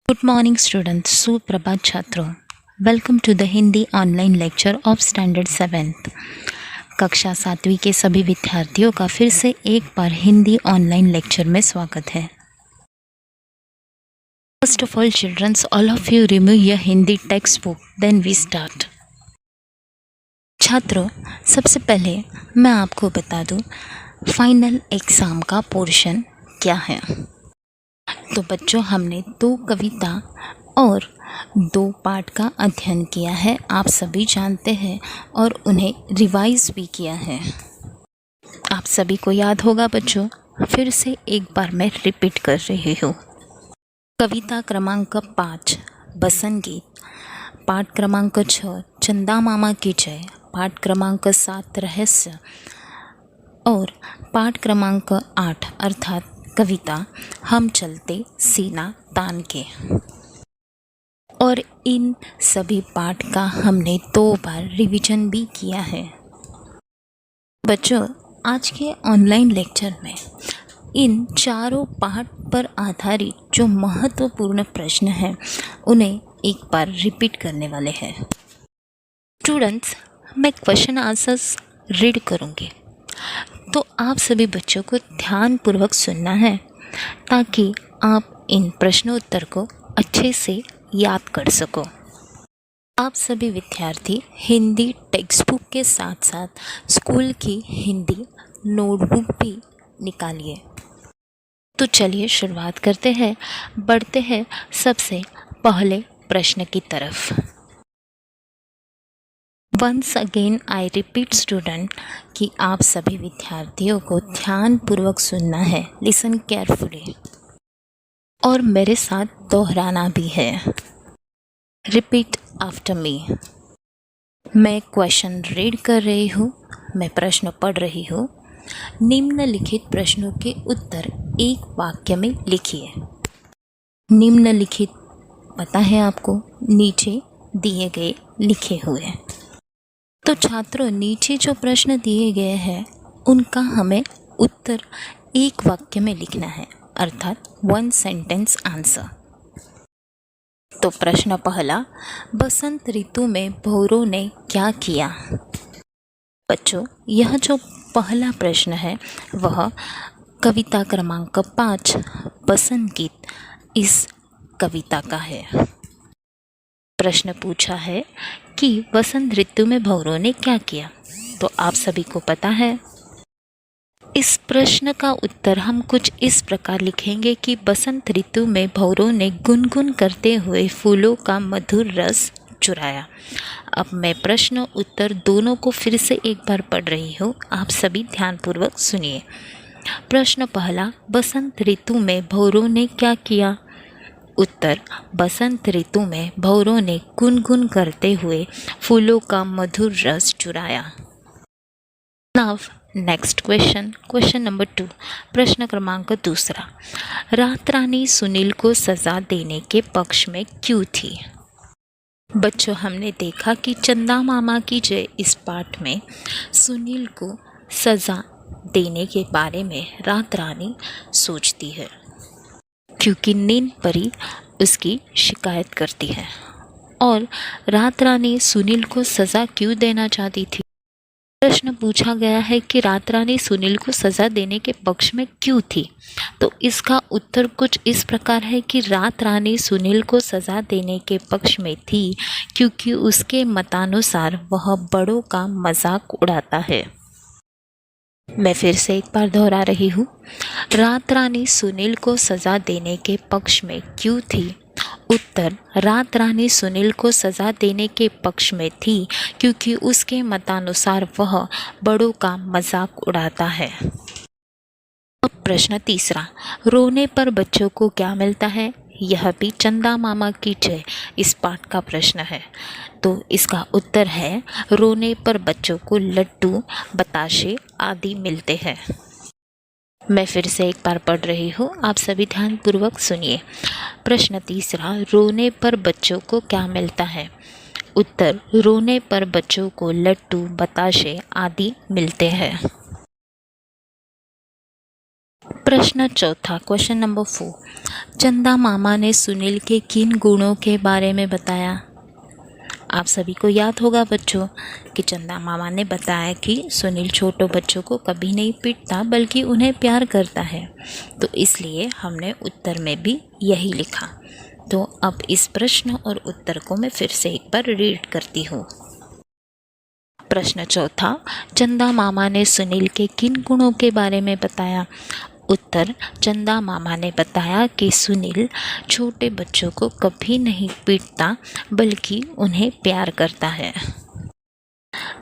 Good morning students, सुप्रभात छात्रों। Welcome to the Hindi online lecture of standard 7th। कक्षा 7वीं के सभी विद्यार्थियों का फिर से एक बार हिंदी ऑनलाइन लेक्चर में स्वागत है। First of all childrens, all of you remove your Hindi textbook, then we start. छात्रों, सबसे पहले मैं आपको बता दूं फाइनल एग्ज़ाम का पोर्शन क्या है। तो बच्चों, हमने 2 कविता और 2 पाठ का अध्ययन किया है, आप सभी जानते हैं, और उन्हें रिवाइज भी किया है। आप सभी को याद होगा बच्चों, फिर से एक बार मैं रिपीट कर रही हूँ। कविता क्रमांक 5 बसंत गीत, पाठ क्रमांक 6 चंदा मामा की जय, पाठ क्रमांक 7 रहस्य और पाठ क्रमांक 8 अर्थात कविता हम चलते सीना तान के। और इन सभी पाठ का हमने 2 बार रिवीजन भी किया है। बच्चों, आज के ऑनलाइन लेक्चर में इन चारों पाठ पर आधारित जो महत्वपूर्ण प्रश्न हैं उन्हें एक बार रिपीट करने वाले हैं। स्टूडेंट्स, मैं क्वेश्चन आंसर्स रीड करूँगी, तो आप सभी बच्चों को ध्यानपूर्वक सुनना है ताकि आप इन प्रश्नोत्तर को अच्छे से याद कर सको। आप सभी विद्यार्थी हिंदी टेक्स्ट बुक के साथ साथ स्कूल की हिंदी नोटबुक भी निकालिए। तो चलिए शुरुआत करते हैं, बढ़ते हैं सबसे पहले प्रश्न की तरफ। Once again I repeat student कि आप सभी विद्यार्थियों को ध्यानपूर्वक सुनना है, लिसन केयरफुली, और मेरे साथ दोहराना भी है। Repeat after me. मैं क्वेश्चन रीड कर रही हूँ, मैं प्रश्न पढ़ रही हूँ। निम्नलिखित प्रश्नों के उत्तर एक वाक्य में लिखिए। निम्नलिखित पता है आपको, नीचे दिए गए लिखे हुए। तो छात्रों, नीचे जो प्रश्न दिए गए हैं उनका हमें उत्तर एक वाक्य में लिखना है, अर्थात 1 सेंटेंस आंसर। तो प्रश्न पहला, बसंत ऋतु में भौरों ने क्या किया? बच्चों, यह जो पहला प्रश्न है वह कविता क्रमांक 5 बसंत गीत इस कविता का है। प्रश्न पूछा है कि वसंत ऋतु में भौरों ने क्या किया, तो आप सभी को पता है। इस प्रश्न का उत्तर हम कुछ इस प्रकार लिखेंगे कि बसंत ऋतु में भौरों ने गुनगुन करते हुए फूलों का मधुर रस चुराया। अब मैं प्रश्न उत्तर दोनों को फिर से एक बार पढ़ रही हूँ, आप सभी ध्यानपूर्वक सुनिए। प्रश्न पहला, बसंत ऋतु में भौरों ने क्या किया? उत्तर, बसंत ऋतु में भौरों ने गुनगुन करते हुए फूलों का मधुर रस चुराया। Now next question, question number 2, प्रश्न क्रमांक 2, रात रानी सुनील को सजा देने के पक्ष में क्यों थी? बच्चों, हमने देखा कि चंदा मामा की जय इस पाठ में सुनील को सजा देने के बारे में रात रानी सोचती है, क्योंकि नींद परी उसकी शिकायत करती है। और रात रानी सुनील को सज़ा क्यों देना चाहती थी? प्रश्न पूछा गया है कि रात रानी सुनील को सज़ा देने के पक्ष में क्यों थी, तो इसका उत्तर कुछ इस प्रकार है कि रात रानी सुनील को सज़ा देने के पक्ष में थी क्योंकि उसके मतानुसार वह बड़ों का मजाक उड़ाता है। मैं फिर से एक बार दोहरा रही हूँ, रात रानी सुनील को सज़ा देने के पक्ष में क्यों थी? उत्तर, रात रानी सुनील को सज़ा देने के पक्ष में थी क्योंकि उसके मतानुसार वह बड़ों का मजाक उड़ाता है। अब प्रश्न 3, रोने पर बच्चों को क्या मिलता है? यह भी चंदा मामा की जय इस पाठ का प्रश्न है, तो इसका उत्तर है रोने पर बच्चों को लड्डू, बताशे आदि मिलते हैं। मैं फिर से एक बार पढ़ रही हूँ, आप सभी ध्यानपूर्वक सुनिए। प्रश्न 3, रोने पर बच्चों को क्या मिलता है? उत्तर, रोने पर बच्चों को लड्डू, बताशे आदि मिलते हैं। प्रश्न चौथा, क्वेश्चन नंबर 4, चंदा मामा ने सुनील के किन गुणों के बारे में बताया? आप सभी को याद होगा बच्चों कि चंदा मामा ने बताया कि सुनील छोटों बच्चों को कभी नहीं पीटता बल्कि उन्हें प्यार करता है, तो इसलिए हमने उत्तर में भी यही लिखा। तो अब इस प्रश्न और उत्तर को मैं फिर से एक बार रीड करती हूँ। प्रश्न चौथा, चंदा मामा ने सुनील के किन गुणों के बारे में बताया? उत्तर, चंदा मामा ने बताया कि सुनील छोटे बच्चों को कभी नहीं पीटता बल्कि उन्हें प्यार करता है।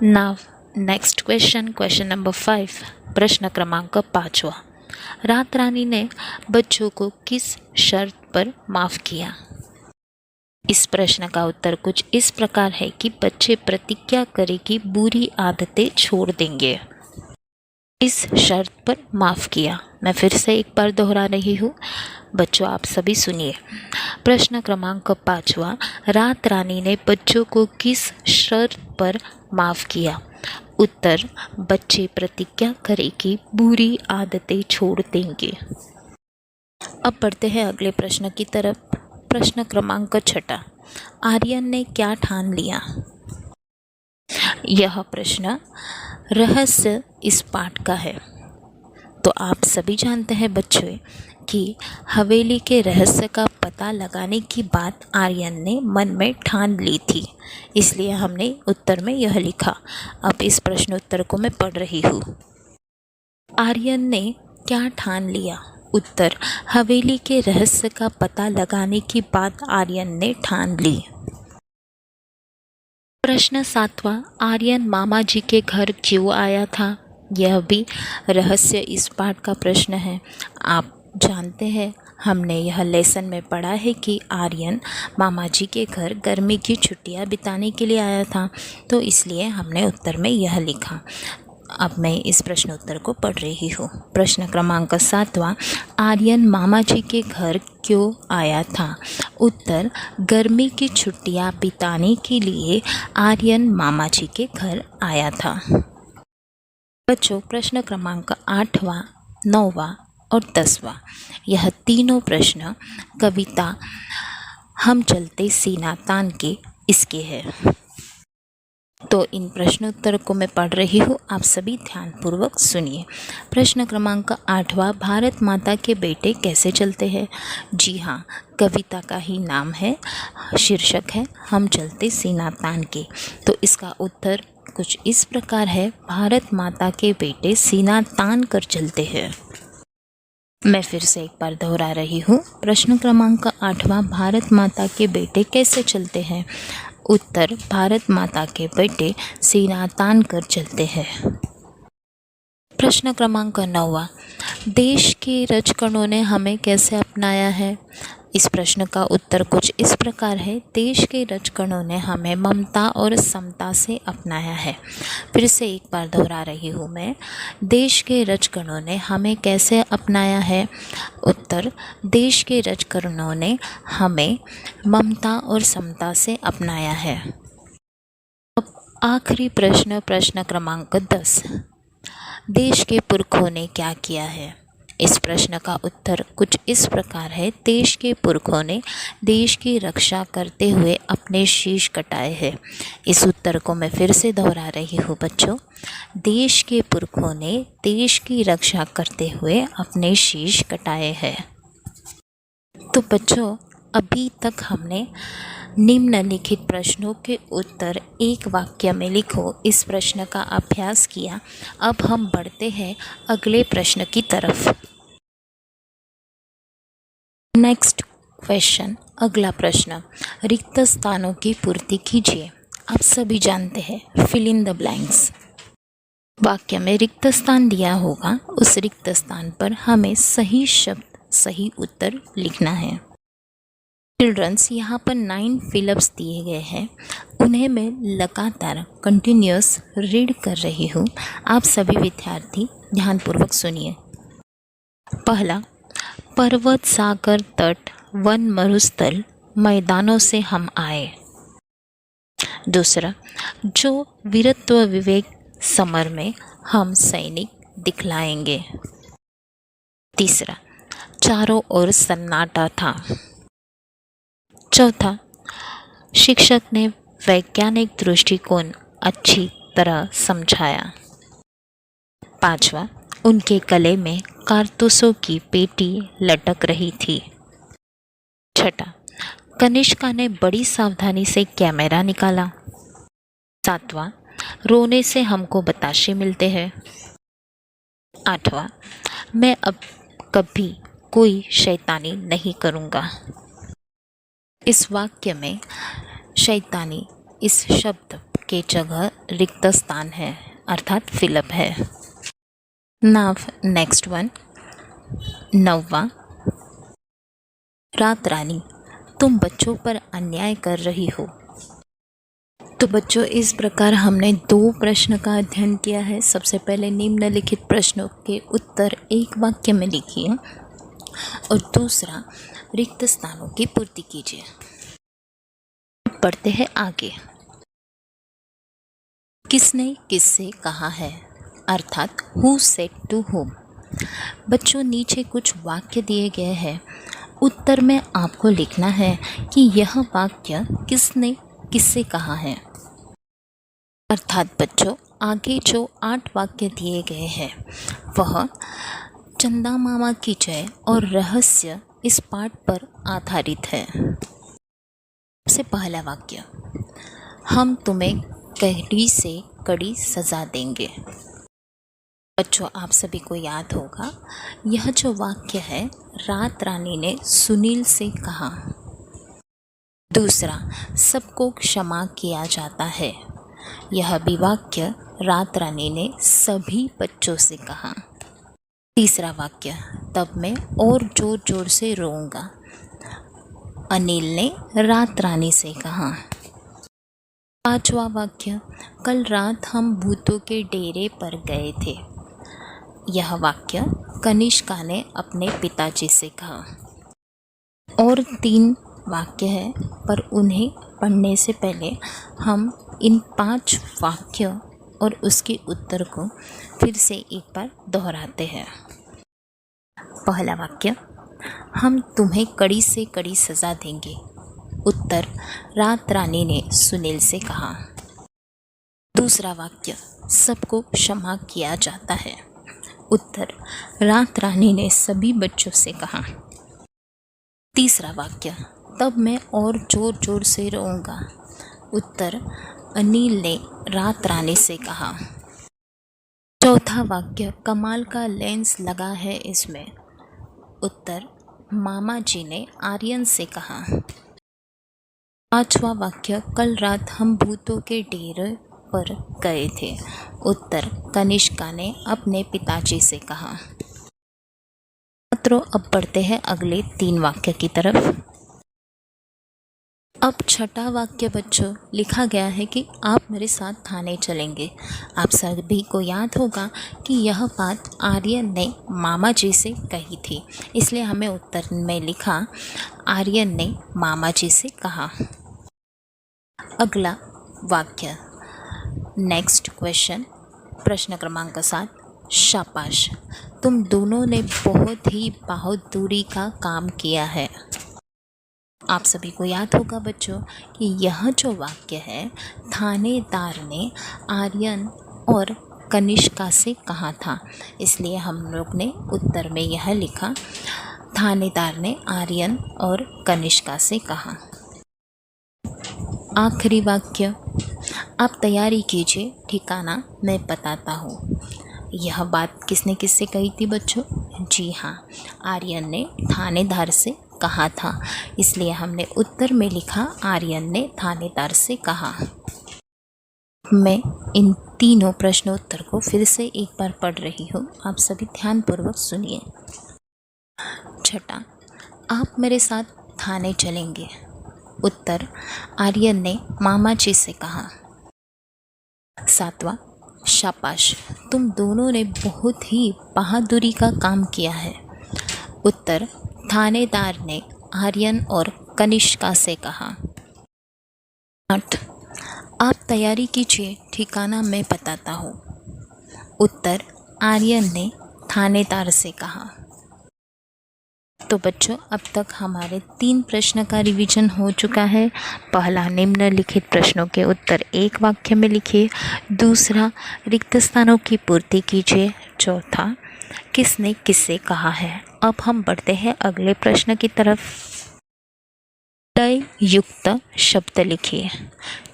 Now next question, question number 5, प्रश्न क्रमांक 5वां, रात रानी ने बच्चों को किस शर्त पर माफ़ किया? इस प्रश्न का उत्तर कुछ इस प्रकार है कि बच्चे प्रतिज्ञा करें कि बुरी आदतें छोड़ देंगे। इस शर्त पर माफ़ किया। मैं फिर से एक बार दोहरा रही हूँ, बच्चों आप सभी सुनिए। प्रश्न क्रमांक 5वां, रात रानी ने बच्चों को किस शर्त पर माफ़ किया? उत्तर, बच्चे प्रतिज्ञा करें कि बुरी आदतें छोड़ देंगे। अब बढ़ते हैं अगले प्रश्न की तरफ। प्रश्न क्रमांक 6, आर्यन ने क्या ठान लिया? यह प्रश्न रहस्य इस पाठ का है। तो आप सभी जानते हैं बच्चों कि हवेली के रहस्य का पता लगाने की बात आर्यन ने मन में ठान ली थी, इसलिए हमने उत्तर में यह लिखा। अब इस प्रश्न उत्तर को मैं पढ़ रही हूँ। आर्यन ने क्या ठान लिया? उत्तर, हवेली के रहस्य का पता लगाने की बात आर्यन ने ठान ली। प्रश्न 7वां, आर्यन मामा जी के घर क्यों आया था? यह भी रहस्य इस पाठ का प्रश्न है। आप जानते हैं हमने यह लेसन में पढ़ा है कि आर्यन मामा जी के घर गर्मी की छुट्टियां बिताने के लिए आया था, तो इसलिए हमने उत्तर में यह लिखा। अब मैं इस प्रश्न उत्तर को पढ़ रही हूँ। प्रश्न क्रमांक 7वां, आर्यन मामा जी के घर क्यों आया था? उत्तर, गर्मी की छुट्टियाँ बिताने के लिए आर्यन मामा जी के घर आया था। बच्चों प्रश्न क्रमांक 8वां, 9वां और 10वां, यह तीनों प्रश्न कविता हम चलते सीना तान के इसके हैं। तो इन प्रश्न उत्तर को मैं पढ़ रही हूँ, आप सभी ध्यानपूर्वक सुनिए। प्रश्न क्रमांक 8वां, भारत माता के बेटे कैसे चलते हैं? जी हाँ, कविता का ही नाम है, शीर्षक है हम चलते सीना तान के। तो इसका उत्तर कुछ इस प्रकार है, भारत माता के बेटे सीना तान कर चलते हैं। मैं फिर से एक बार दोहरा रही हूँ। प्रश्न क्रमांक 8वां, भारत माता के बेटे कैसे चलते हैं? उत्तर, भारत माता के बेटे सीना तान कर चलते हैं। प्रश्न क्रमांक 9वां, देश के रजकणों ने हमें कैसे अपनाया है? इस प्रश्न का उत्तर कुछ इस प्रकार है, देश के रजकणों ने हमें ममता और समता से अपनाया है। फिर से एक बार दोहरा रही हूँ मैं, देश के रजकणों ने हमें कैसे अपनाया है? उत्तर, देश के रजकणों ने हमें ममता और समता से अपनाया है। अब आखिरी प्रश्न, प्रश्न क्रमांक 10, देश के पुरखों ने क्या किया है? इस प्रश्न का उत्तर कुछ इस प्रकार है, देश के पुरखों ने देश की रक्षा करते हुए अपने शीश कटाए हैं। इस उत्तर को मैं फिर से दोहरा रही हूँ बच्चों, देश के पुरखों ने देश की रक्षा करते हुए अपने शीश कटाए हैं। तो बच्चों अभी तक हमने निम्नलिखित प्रश्नों के उत्तर एक वाक्य में लिखो इस प्रश्न का अभ्यास किया। अब हम बढ़ते हैं अगले प्रश्न की तरफ। नेक्स्ट क्वेश्चन, अगला प्रश्न, रिक्त स्थानों की पूर्ति कीजिए। आप सभी जानते हैं फिल इन द ब्लैंक्स। वाक्य में रिक्त स्थान दिया होगा, उस रिक्त स्थान पर हमें सही शब्द सही उत्तर लिखना है। चिल्ड्रंस, यहाँ पर 9 फिलअप्स दिए गए हैं, उन्हें मैं लगातार कंटिन्यूस रीड कर रही हूँ। आप सभी विद्यार्थी ध्यानपूर्वक सुनिए। पहला, पर्वत, सागर, तट, वन, मरुस्थल, मैदानों से हम आए। दूसरा, जो वीरत्व विवेक समर में हम सैनिक दिखलाएंगे। तीसरा, चारों ओर सन्नाटा था। चौथा, शिक्षक ने वैज्ञानिक दृष्टिकोण अच्छी तरह समझाया। पांचवा, उनके गले में कारतूसों की पेटी लटक रही थी। छठा, कनिष्का ने बड़ी सावधानी से कैमरा निकाला। सातवां, रोने से हमको बताशे मिलते हैं। आठवां, मैं अब कभी कोई शैतानी नहीं करूँगा। इस वाक्य में शैतानी इस शब्द के जगह रिक्त स्थान है, अर्थात फिलप है। नाउ नेक्स्ट वन, 9वां, रात रानी तुम बच्चों पर अन्याय कर रही हो। तो बच्चों, इस प्रकार हमने 2 प्रश्न का अध्ययन किया है। सबसे पहले निम्नलिखित प्रश्नों के उत्तर एक वाक्य में लिखिए और दूसरा रिक्त स्थानों की पूर्ति कीजिए। पढ़ते हैं आगे। किसने किससे कहा है, अर्थात हु सेड टू हुम। बच्चों, नीचे कुछ वाक्य दिए गए हैं। उत्तर में आपको लिखना है कि यह वाक्य किसने किससे कहा है। अर्थात बच्चों, आगे जो 8 वाक्य दिए गए हैं वह चंदा मामा की जय और रहस्य इस पाठ पर आधारित है। सबसे पहला वाक्य, हम तुम्हें कड़ी से कड़ी सज़ा देंगे। बच्चों, आप सभी को याद होगा, यह जो वाक्य है रात रानी ने सुनील से कहा। दूसरा, सबको क्षमा किया जाता है। यह भी वाक्य रात रानी ने सभी बच्चों से कहा। तीसरा वाक्य, तब मैं और जोर जोर से रोऊंगा। अनिल ने रात रानी से कहा। पांचवा वाक्य, कल रात हम भूतों के डेरे पर गए थे। यह वाक्य कनिष्का ने अपने पिताजी से कहा। और 3 वाक्य है, पर उन्हें पढ़ने से पहले हम इन 5 वाक्य और उसके उत्तर को फिर से एक बार दोहराते हैं। पहला वाक्य, हम तुम्हें कड़ी से कड़ी सज़ा देंगे। उत्तर, रात रानी ने सुनील से कहा। दूसरा वाक्य, सबको क्षमा किया जाता है। उत्तर, रात रानी ने सभी बच्चों से कहा। तीसरा वाक्य, तब मैं और जोर जोर से रोऊंगा। उत्तर, अनिल ने रात रानी से कहा। चौथा वाक्य, कमाल का लेंस लगा है इसमें। उत्तर, मामा जी ने आर्यन से कहा। पांचवा वाक्य, कल रात हम भूतों के डेरे पर गए थे। उत्तर, कनिष्का ने अपने पिताजी से कहा। छात्रों, अब बढ़ते हैं अगले 3 वाक्य की तरफ। अब छठा वाक्य बच्चों लिखा गया है कि आप मेरे साथ थाने चलेंगे। आप सभी को याद होगा कि यह बात आर्यन ने मामा जी से कही थी, इसलिए हमें उत्तर में लिखा आर्यन ने मामा जी से कहा। अगला वाक्य, नेक्स्ट क्वेश्चन, प्रश्न क्रमांक 7, शाबाश, तुम दोनों ने बहुत ही बहादुरी का काम किया है। आप सभी को याद होगा बच्चों कि यह जो वाक्य है थानेदार ने आर्यन और कनिष्का से कहा था, इसलिए हम लोग ने उत्तर में यह लिखा थानेदार ने आर्यन और कनिष्का से कहा। आखिरी वाक्य, आप तैयारी कीजिए, ठिकाना मैं बताता हूँ। यह बात किसने किससे कही थी बच्चों? जी हाँ, आर्यन ने थानेदार से कहा था, इसलिए हमने उत्तर में लिखा आर्यन ने थानेदार से कहा। मैं इन तीनों प्रश्नोत्तर को फिर से एक बार पढ़ रही हूँ, आप सभी ध्यानपूर्वक सुनिए। छठा, आप मेरे साथ थाने चलेंगे। उत्तर, आर्यन ने मामा जी से कहा। 7वां, शाबाश, तुम दोनों ने बहुत ही बहादुरी का काम किया है। उत्तर, थानेदार ने आर्यन और कनिष्का से कहा। 8, आप तैयारी कीजिए, ठिकाना मैं बताता हूँ। उत्तर, आर्यन ने थानेदार से कहा। तो बच्चों, अब तक हमारे 3 प्रश्न का रिवीजन हो चुका है। पहला, निम्नलिखित प्रश्नों के उत्तर एक वाक्य में लिखिए। दूसरा, रिक्त स्थानों की पूर्ति कीजिए। चौथा, किसने किससे कहा है। अब हम बढ़ते हैं अगले प्रश्न की तरफ। लय युक्त शब्द लिखिए,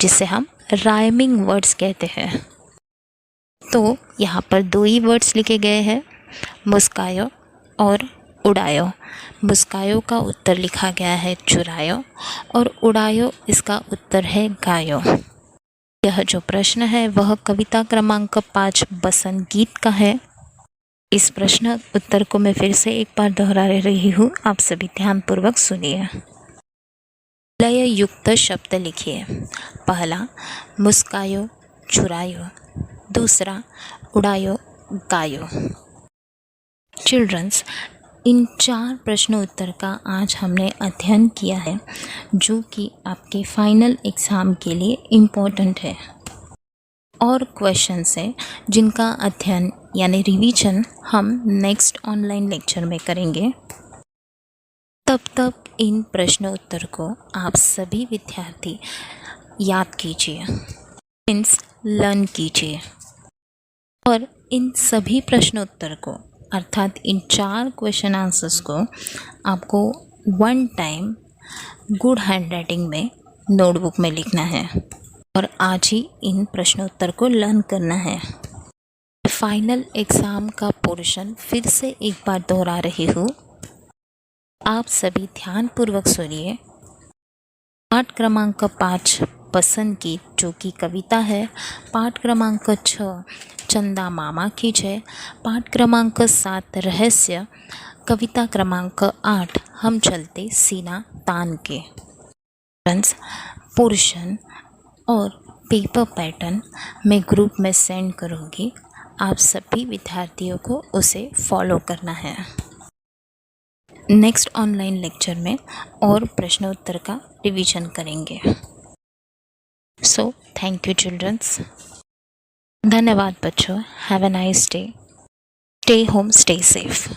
जिसे हम राइमिंग वर्ड्स कहते हैं। तो यहाँ पर 2 ही वर्ड्स लिखे गए हैं, मुस्कायो और उड़ायो। मुस्कायो का उत्तर लिखा गया है चुरायो, और उड़ायो इसका उत्तर है गायो। यह जो प्रश्न है वह कविता क्रमांक 5 बसंत गीत का है। इस प्रश्न उत्तर को मैं फिर से एक बार दोहरा रही हूँ, आप सभी ध्यानपूर्वक सुनिए। लय युक्त शब्द लिखिए। पहला, मुस्कायो चुरायो। दूसरा, उड़ायो गायो। चिल्ड्रंस, इन 4 प्रश्न उत्तर का आज हमने अध्ययन किया है, जो कि आपके फाइनल एग्ज़ाम के लिए इम्पोर्टेंट है। और क्वेश्चंस है जिनका अध्ययन यानी रिवीजन हम नेक्स्ट ऑनलाइन लेक्चर में करेंगे। तब तक इन प्रश्न उत्तर को आप सभी विद्यार्थी याद कीजिए, मीन्स लर्न कीजिए। और इन सभी प्रश्न उत्तर को, अर्थात इन 4 क्वेश्चन आंसर्स को आपको 1 टाइम गुड हैंडराइटिंग में नोटबुक में लिखना है और आज ही इन प्रश्न उत्तर को लर्न करना है। फाइनल एग्ज़ाम का पोर्शन फिर से एक बार दोहरा रही हूँ, आप सभी ध्यानपूर्वक सुनिए। पाठ क्रमांक 5 बसंत गीत, जो कि कविता है। पाठ क्रमांक 6 चंदा मामा की जय। पाठ क्रमांक 7 रहस्य। कविता क्रमांक 8 हम चलते सीना तान के। पोर्शन और पेपर पैटर्न मैं ग्रुप में सेंड करूँगी, आप सभी विद्यार्थियों को उसे फॉलो करना है। नेक्स्ट ऑनलाइन लेक्चर में और प्रश्न उत्तर का रिवीजन करेंगे। So thank you childrens. धन्यवाद बच्चों। Have a nice day. Stay home, stay safe.